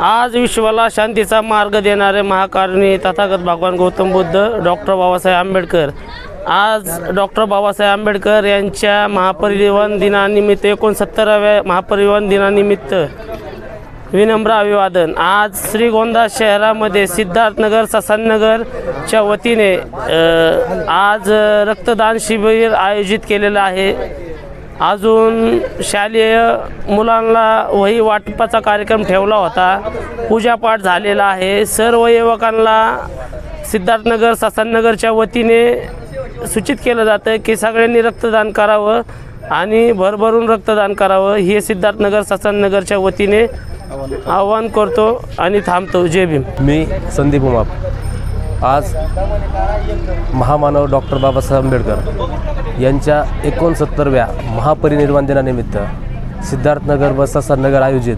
आज विश्वाला शांतीचा मार्ग देणारे महाकारणी तथागत भगवान गौतम बुद्ध डॉक्टर बाबासाहेब आंबेडकर। आज डॉक्टर बाबासाहेब आंबेडकर यांच्या महापरिनिर्वाण दिनानिमित्त 69व्या महापरिनिर्वाण दिनानिमित्त विनम्र अभिवादन। आज श्रीगोंदा शहरामध्ये सिद्धार्थनगर ससाननगरच्या वतीने आज रक्तदान शिबिर आयोजित केलेलं आहे। अजून शालेय मुलांना वही वाटपाचा कार्यक्रम ठेवला होता, पूजापाठ झालेला आहे। सर्व युवकांना सिद्धार्थनगर ससाननगरच्या वतीने सूचित केलं जातं की सगळ्यांनी रक्तदान करावं आणि भरभरून रक्तदान करावं। हे सिद्धार्थनगर ससाननगरच्या वतीने आवाहन करतो आणि थांबतो। जय भीम। मी संदीप उमाप। आज महामानव डॉक्टर बाबासाहेब आंबेडकर यांच्या 69व्या महापरिनिर्वाण दिनानिमित्त सिद्धार्थनगर व ससाननगर आयोजित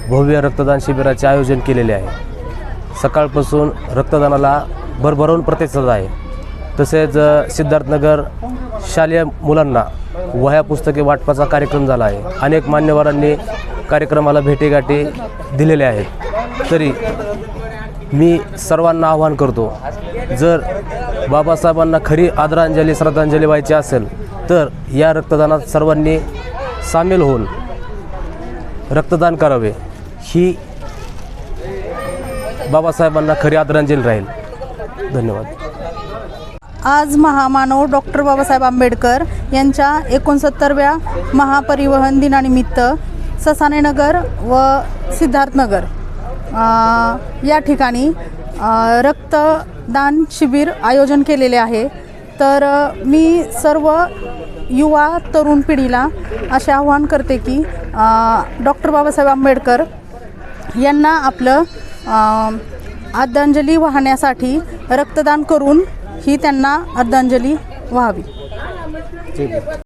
भव्य रक्तदान शिबिराचे आयोजन केलेले आहे। सकाळपासून रक्तदानाला भरभरून प्रतिसाद आहे। तसेच सिद्धार्थनगर शालेय मुलांना वह्या पुस्तके वाटपाचा कार्यक्रम झाला आहे। अनेक मान्यवरांनी कार्यक्रमाला भेटीगाठी दिलेल्या आहेत। तरी मी सर्वांना आवाहन करतो, जर बाबासाहेबांना खरी आदरांजली श्रद्धांजली व्हायची असेल तर या रक्तदानात सर्वांनी सामील होऊन रक्तदान करावे। ही बाबासाहेबांना खरी आदरांजली राहील। धन्यवाद। आज महामानव डॉक्टर बाबासाहेब आंबेडकर यांच्या 69व्या महापरिवहन दिनानिमित्त ससानेनगर व सिद्धार्थनगर या ठिकाणी रक्तदान शिबिर आयोजन केलेले आहे। तर मी सर्व युवा तरुण पिढीला असे आवाहन करते की डॉक्टर बाबासाहेब आंबेडकर यांना आपलं आदरांजली वाहण्यासाठी रक्तदान करून ही त्यांना आदरांजली व्हावी।